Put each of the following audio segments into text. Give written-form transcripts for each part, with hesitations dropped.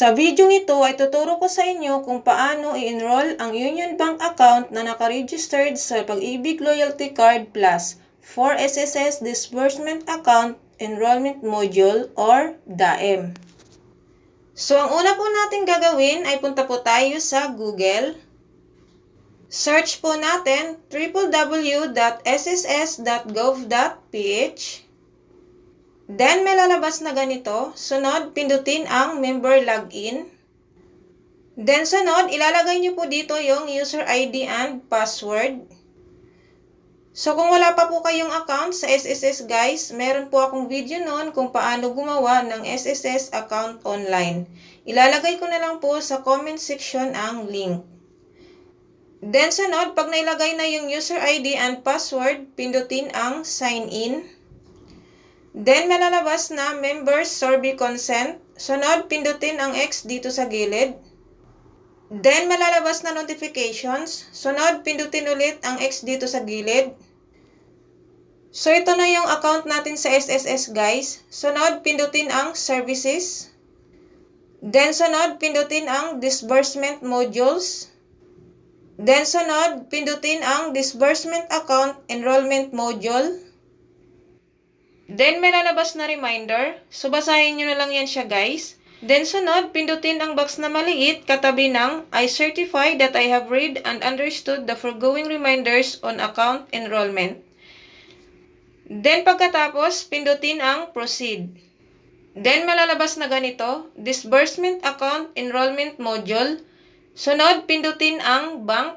Sa video ito ay tuturo ko sa inyo kung paano i-enroll ang Union Bank account na nakaregistered sa Pag-ibig Loyalty Card Plus for SSS Disbursement Account Enrollment Module or DAEM. So, ang una po natin gagawin ay punta po tayo sa Google. Search po natin www.sss.gov.ph. Then, may lalabas na ganito. Sunod, pindutin ang Member Login. Then, sunod, ilalagay nyo po dito yung user ID and password. So, kung wala pa po kayong account sa SSS guys, meron po akong video noon kung paano gumawa ng SSS account online. Ilalagay ko na lang po sa comment section ang link. Then, sunod, pag nailagay na yung user ID and password, pindutin ang sign in. Then, malalabas na Members Survey Consent. Sunod, pindutin ang X dito sa gilid. Then, malalabas na Notifications. Sunod, pindutin ulit ang X dito sa gilid. So, ito na yung account natin sa SSS guys. Sunod, pindutin ang Services. Then, sunod, pindutin ang Disbursement Modules. Then, sunod, pindutin ang Disbursement Account Enrollment Module. Then, may lalabas na reminder. So, basahin nyo na lang yan siya, guys. Then, sunod, pindutin ang box na maliit katabi ng I certify that I have read and understood the foregoing reminders on account enrollment. Then, pagkatapos, pindutin ang proceed. Then, malalabas na ganito, Disbursement Account Enrollment Module. Sunod, pindutin ang bank.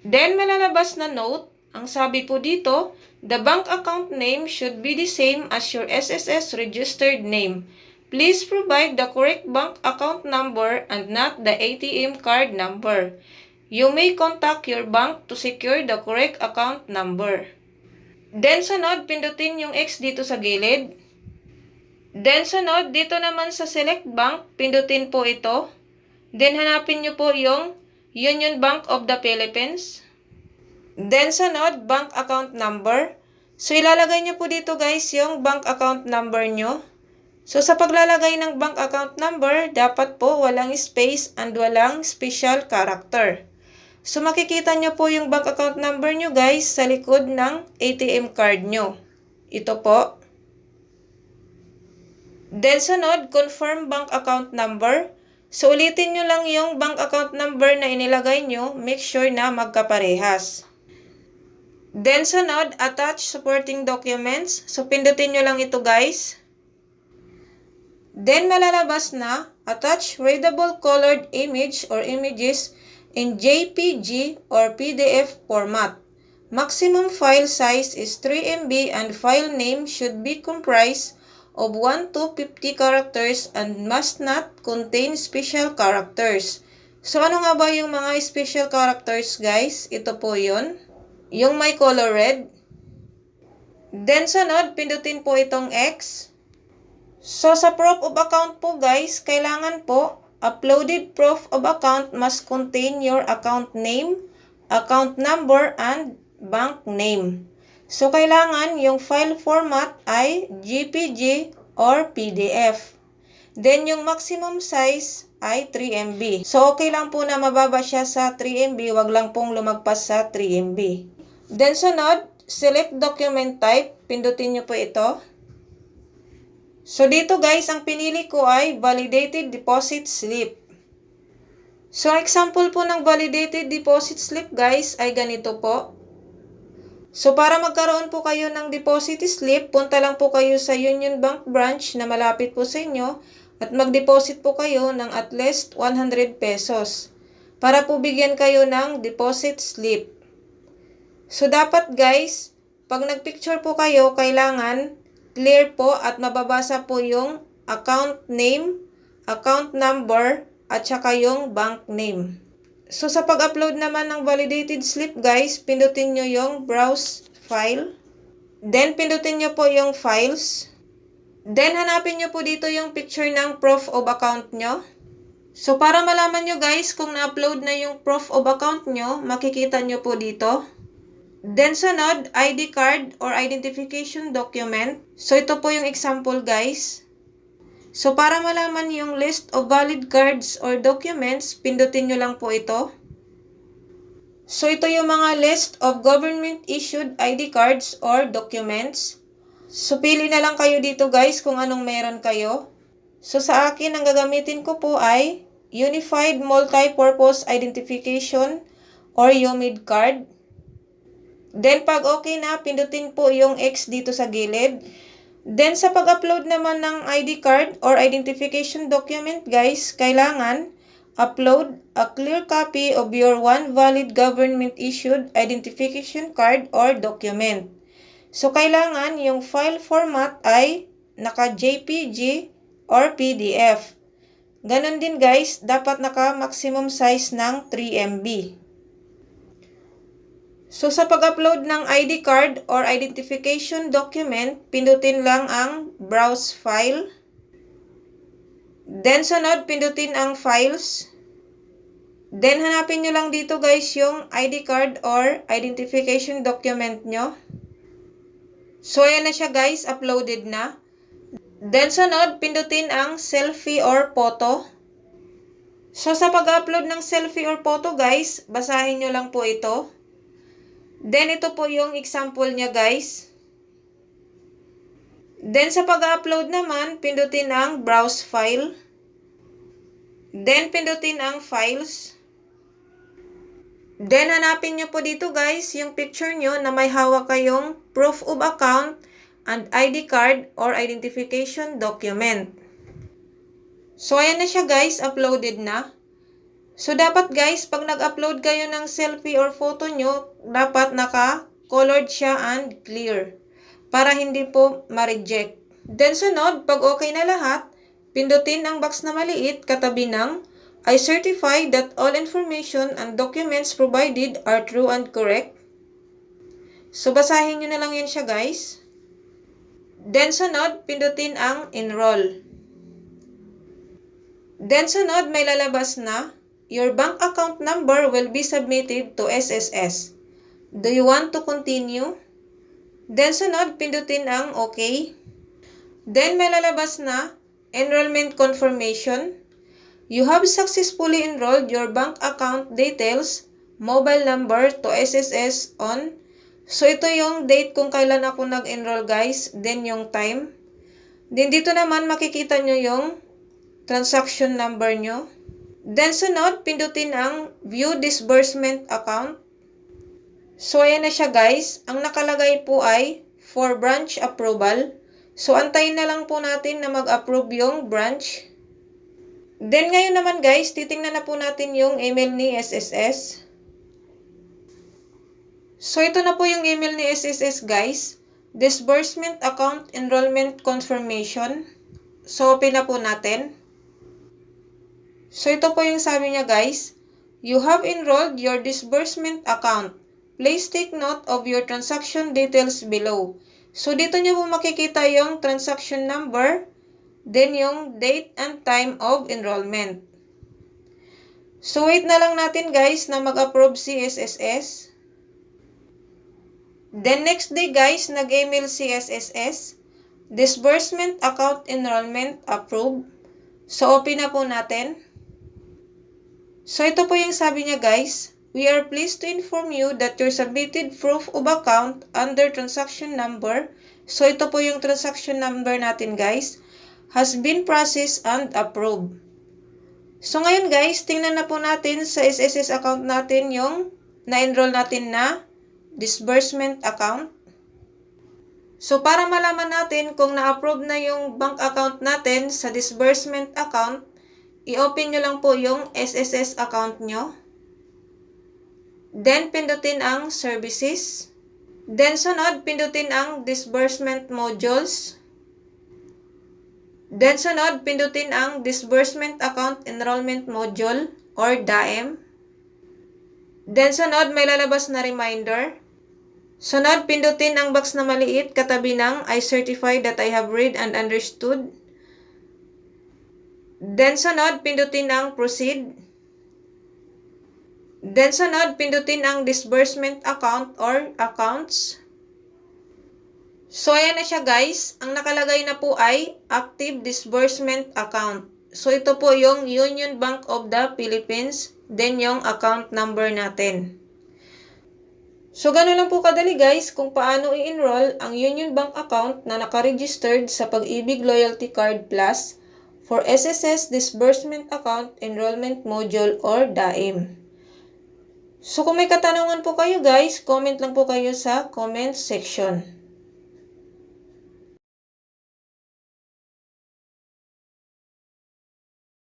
Then, malalabas na note. Ang sabi po dito, the bank account name should be the same as your SSS registered name. Please provide the correct bank account number and not the ATM card number. You may contact your bank to secure the correct account number. Then, sunod, pindutin yung X dito sa gilid. Then, sunod, dito naman sa Select Bank, pindutin po ito. Then, hanapin nyo po yung Union Bank of the Philippines. Then, sunod, bank account number. So, ilalagay nyo po dito guys yung bank account number nyo. So, sa paglalagay ng bank account number, dapat po walang space and walang special character. So, makikita nyo po yung bank account number nyo guys sa likod ng ATM card nyo. Ito po. Then, sunod, confirm bank account number. So, ulitin nyo lang yung bank account number na inilagay nyo. Make sure na magkaparehas. Then, sunod, attach supporting documents. So, pindutin nyo lang ito guys. Then, malalabas na, attach readable colored image or images in JPG or PDF format. Maximum file size is 3 MB and file name should be comprised of 1 to 50 characters and must not contain special characters. So, ano nga ba yung mga special characters guys? Ito po yun. Yung may color red. Then, sunod, pindutin po itong X. So, sa proof of account po guys, kailangan po, uploaded proof of account must contain your account name, account number, and bank name. So, kailangan yung file format ay JPG or PDF. Then, yung maximum size ay 3 MB. So, okay lang po na mababa siya sa 3 MB. Wag lang pong lumagpas sa 3 MB. Then, sunod, select document type. Pindutin nyo po ito. So, dito guys, ang pinili ko ay validated deposit slip. So, example po ng validated deposit slip guys ay ganito po. So, para magkaroon po kayo ng deposit slip, punta lang po kayo sa Union Bank branch na malapit po sa inyo at mag-deposit po kayo ng at least 100 pesos para po bigyan kayo ng deposit slip. So, dapat guys, pag nagpicture po kayo, kailangan clear po at mababasa po yung account name, account number, at saka yung bank name. So, sa pag-upload naman ng validated slip, guys, pindutin nyo yung browse file. Then, pindutin nyo po yung files. Then, hanapin nyo po dito yung picture ng proof of account nyo. So, para malaman nyo, guys, kung na-upload na yung proof of account nyo, makikita nyo po dito. Then, sunod, ID card or identification document. So, ito po yung example, guys. So, para malaman yung list of valid cards or documents, pindutin nyo lang po ito. So, ito yung mga list of government-issued ID cards or documents. So, pili na lang kayo dito guys kung anong meron kayo. So, sa akin, ang gagamitin ko po ay Unified Multi-Purpose Identification or UMID card. Then, pag okay na, pindutin po yung X dito sa gilid. Then, sa pag-upload naman ng ID card or identification document, guys, kailangan upload a clear copy of your one valid government-issued identification card or document. So, kailangan yung file format ay naka-JPG or PDF. Ganon din, guys, dapat naka-maximum size ng 3 MB. So, sa pag-upload ng ID card or identification document, pindutin lang ang Browse File. Then, sunod, pindutin ang Files. Then, hanapin nyo lang dito guys yung ID card or identification document nyo. So, ayan na siya guys, uploaded na. Then, sunod, pindutin ang selfie or photo. So, sa pag-upload ng selfie or photo guys, basahin nyo lang po ito. Then, ito po yung example niya, guys. Then, sa pag-upload naman, pindutin ang Browse File. Then, pindutin ang Files. Then, hanapin nyo po dito, guys, yung picture nyo na may hawak kayong Proof of Account and ID card or identification document. So, ayan na siya, guys. Uploaded na. So, dapat guys, pag nag-upload kayo ng selfie or photo nyo, dapat naka-colored siya and clear para hindi po ma-reject. Then, sunod, pag okay na lahat, pindutin ang box na maliit katabi ng I certify that all information and documents provided are true and correct. So, basahin nyo na lang yan siya guys. Then, sunod, pindutin ang enroll. Then, sunod, may lalabas na your bank account number will be submitted to SSS. Do you want to continue? Then, sunod, pindutin ang OK. Then, may lalabas na enrollment confirmation. You have successfully enrolled your bank account details, mobile number to SSS on. So, ito yung date kung kailan ako nag-enroll guys. Then, yung time. Then, dito naman makikita nyo yung transaction number nyo. Then, sunod, pindutin ang View Disbursement Account. So, ayan na siya guys. Ang nakalagay po ay for branch approval. So, antayin na lang po natin na mag-approve yung branch. Then, ngayon naman guys, titingnan na po natin yung email ni SSS. So, ito na po yung email ni SSS guys. Disbursement Account Enrollment Confirmation. So, open na po natin. So, ito po yung sabi niya guys. You have enrolled your disbursement account. Please take note of your transaction details below. So, dito nyo po makikita yung transaction number, then yung date and time of enrollment. So, wait na lang natin guys na mag-approve si SSS. Then, next day guys, nag-email si SSS. Disbursement account enrollment approved. So, open na po natin. So, ito po yung sabi niya guys. We are pleased to inform you that your submitted proof of account under transaction number. So, ito po yung transaction number natin guys. Has been processed and approved. So, ngayon guys, tingnan na po natin sa SSS account natin yung na-enroll natin na disbursement account. So, para malaman natin kung na-approve na yung bank account natin sa disbursement account, i-open nyo lang po yung SSS account nyo. Then, pindutin ang Services. Then, sunod, pindutin ang Disbursement Modules. Then, sunod, pindutin ang Disbursement Account Enrollment Module or DAEM. Then, sunod, may lalabas na reminder. Sunod, pindutin ang box na maliit katabi ng I certify that I have read and understood. Then, sunod, pindutin ang Proceed. Then, sunod, pindutin ang Disbursement Account or Accounts. So, ayan na siya guys. Ang nakalagay na po ay Active Disbursement Account. So, ito po yung Union Bank of the Philippines. Then, yung account number natin. So, gano'n lang po kadali guys kung paano i-enroll ang Union Bank account na nakaregistered sa Pag-ibig Loyalty Card Plus for SSS Disbursement Account Enrollment Module or DAEM. So, kung may katanungan po kayo guys, comment lang po kayo sa comment section.